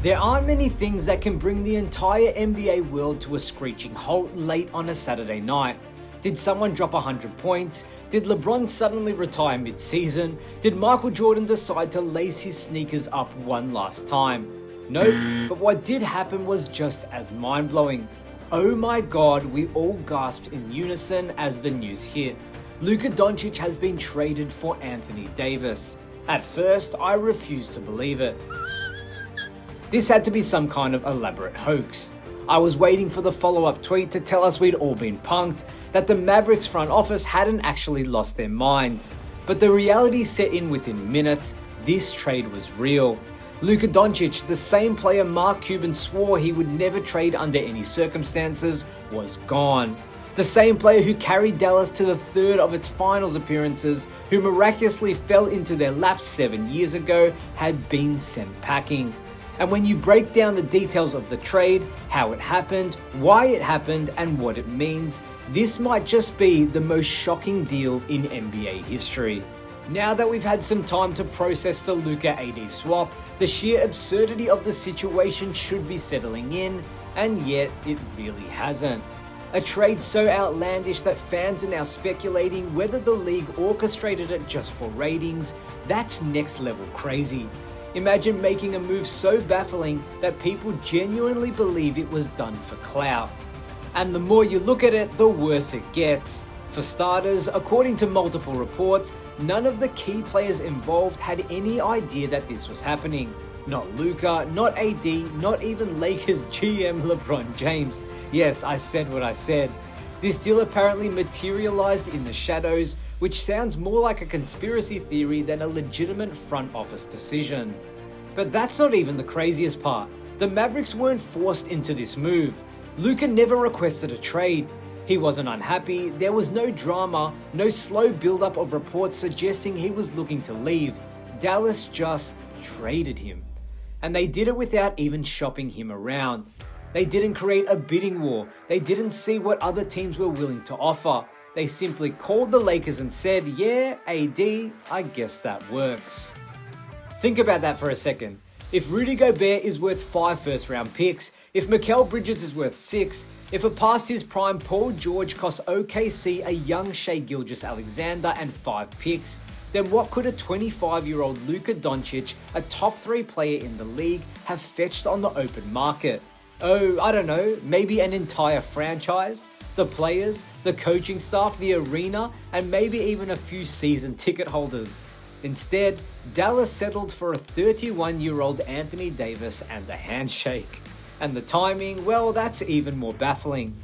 There aren't many things that can bring the entire NBA world to a screeching halt late on a Saturday night. Did someone drop 100 points? Did LeBron suddenly retire mid-season? Did Michael Jordan decide to lace his sneakers up one last time? Nope, but what did happen was just as mind-blowing. Oh my god, we all gasped in unison as the news hit. Luka Doncic has been traded for Anthony Davis. At first, I refused to believe it. This had to be some kind of elaborate hoax. I was waiting for the follow-up tweet to tell us we'd all been punked, that the Mavericks front office hadn't actually lost their minds. But the reality set in within minutes. This trade was real. Luka Doncic, the same player Mark Cuban swore he would never trade under any circumstances, was gone. The same player who carried Dallas to the third of its finals appearances, who miraculously fell into their laps 7 years ago, had been sent packing. And when you break down the details of the trade, how it happened, why it happened, and what it means, this might just be the most shocking deal in NBA history. Now that we've had some time to process the Luka AD swap, the sheer absurdity of the situation should be settling in, and yet it really hasn't. A trade so outlandish that fans are now speculating whether the league orchestrated it just for ratings. That's next level crazy. Imagine making a move so baffling that people genuinely believe it was done for clout. And the more you look at it, the worse it gets. For starters, according to multiple reports, none of the key players involved had any idea that this was happening. Not Luka, not AD, not even Lakers GM LeBron James. Yes, I said what I said. This deal apparently materialized in the shadows, which sounds more like a conspiracy theory than a legitimate front office decision. But that's not even the craziest part. The Mavericks weren't forced into this move. Luka never requested a trade. He wasn't unhappy, there was no drama, no slow build-up of reports suggesting he was looking to leave. Dallas just traded him. And they did it without even shopping him around. They didn't create a bidding war. They didn't see what other teams were willing to offer. They simply called the Lakers and said, yeah, AD, I guess that works. Think about that for a second. If Rudy Gobert is worth 5 first-round picks, if Mikal Bridges is worth 6, if a past his prime Paul George costs OKC a young Shai Gilgeous-Alexander and 5 picks, then what could a 25-year-old Luka Doncic, a top 3 player in the league, have fetched on the open market? Oh, I don't know, maybe an entire franchise? The players, the coaching staff, the arena, and maybe even a few season ticket holders. Instead, Dallas settled for a 31-year-old Anthony Davis and a handshake. And the timing, well, that's even more baffling.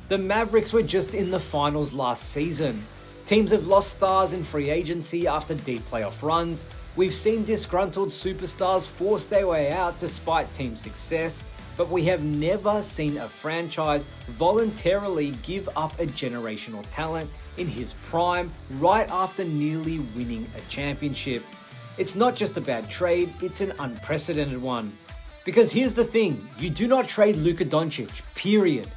The Mavericks were just in the finals last season. Teams have lost stars in free agency after deep playoff runs. We've seen disgruntled superstars force their way out despite team success. But we have never seen a franchise voluntarily give up a generational talent in his prime right after nearly winning a championship. It's not just a bad trade, it's an unprecedented one. Because here's the thing, you do not trade Luka Doncic, period.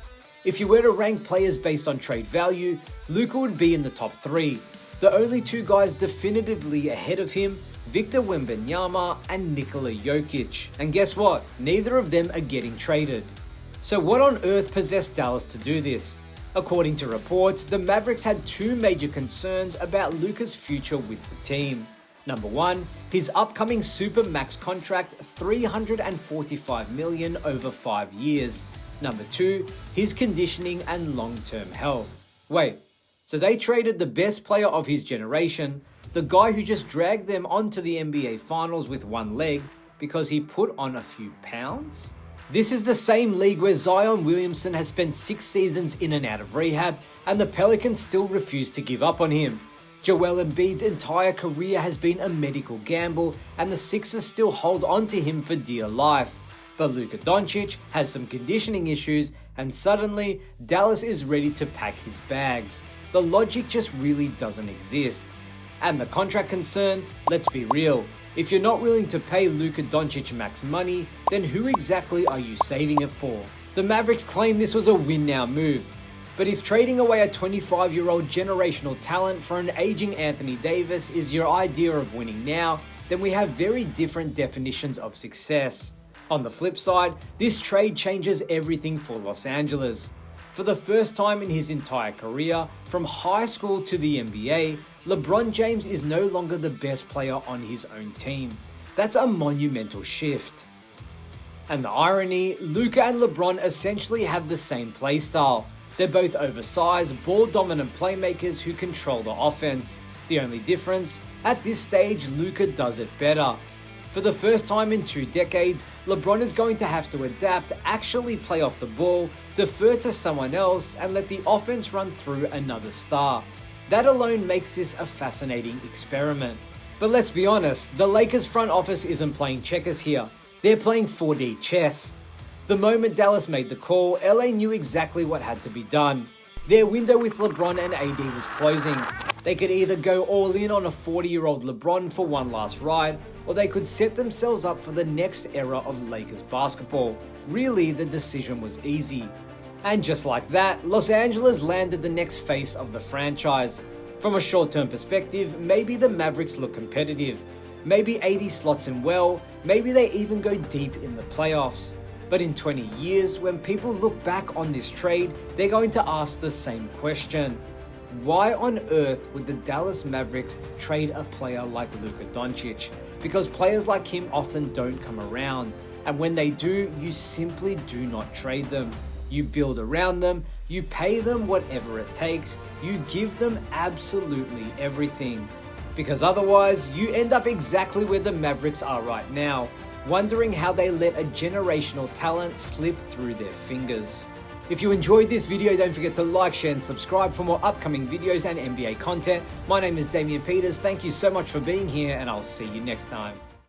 If you were to rank players based on trade value, Luka would be in the top 3. The only 2 guys definitively ahead of him, Victor Wembanyama and Nikola Jokic. And guess what? Neither of them are getting traded. So what on earth possessed Dallas to do this? According to reports, the Mavericks had 2 major concerns about Luka's future with the team. Number 1, his upcoming Supermax contract, $345 million over 5 years. Number 2, his conditioning and long-term health. Wait, so they traded the best player of his generation, the guy who just dragged them onto the NBA Finals with one leg, because he put on a few pounds? This is the same league where Zion Williamson has spent 6 seasons in and out of rehab, and the Pelicans still refuse to give up on him. Joel Embiid's entire career has been a medical gamble, and the Sixers still hold on to him for dear life. But Luka Doncic has some conditioning issues, and suddenly, Dallas is ready to pack his bags. The logic just really doesn't exist. And the contract concern, let's be real. If you're not willing to pay Luka Doncic max money, then who exactly are you saving it for? The Mavericks claim this was a win-now move. But if trading away a 25-year-old generational talent for an aging Anthony Davis is your idea of winning now, then we have very different definitions of success. On the flip side, this trade changes everything for Los Angeles. For the first time in his entire career, from high school to the NBA, LeBron James is no longer the best player on his own team. That's a monumental shift. And the irony, Luka and LeBron essentially have the same playstyle. They're both oversized, ball-dominant playmakers who control the offense. The only difference, at this stage, Luka does it better. For the first time in 2 decades, LeBron is going to have to adapt, actually play off the ball, defer to someone else, and let the offense run through another star. That alone makes this a fascinating experiment. But let's be honest, the Lakers front office isn't playing checkers here. They're playing 4D chess. The moment Dallas made the call, LA knew exactly what had to be done. Their window with LeBron and AD was closing. They could either go all in on a 40-year-old LeBron for one last ride, or they could set themselves up for the next era of Lakers basketball. Really, the decision was easy. And just like that, Los Angeles landed the next face of the franchise. From a short-term perspective, maybe the Mavericks look competitive. Maybe AD slots in well, maybe they even go deep in the playoffs. But in 20 years, when people look back on this trade, they're going to ask the same question. Why on earth would the Dallas Mavericks trade a player like Luka Doncic? Because players like him often don't come around. And when they do, you simply do not trade them. You build around them, you pay them whatever it takes, you give them absolutely everything. Because otherwise, you end up exactly where the Mavericks are right now, wondering how they let a generational talent slip through their fingers. If you enjoyed this video, don't forget to like, share, and subscribe for more upcoming videos and NBA content. My name is Damian Peters. Thank you so much for being here, and I'll see you next time.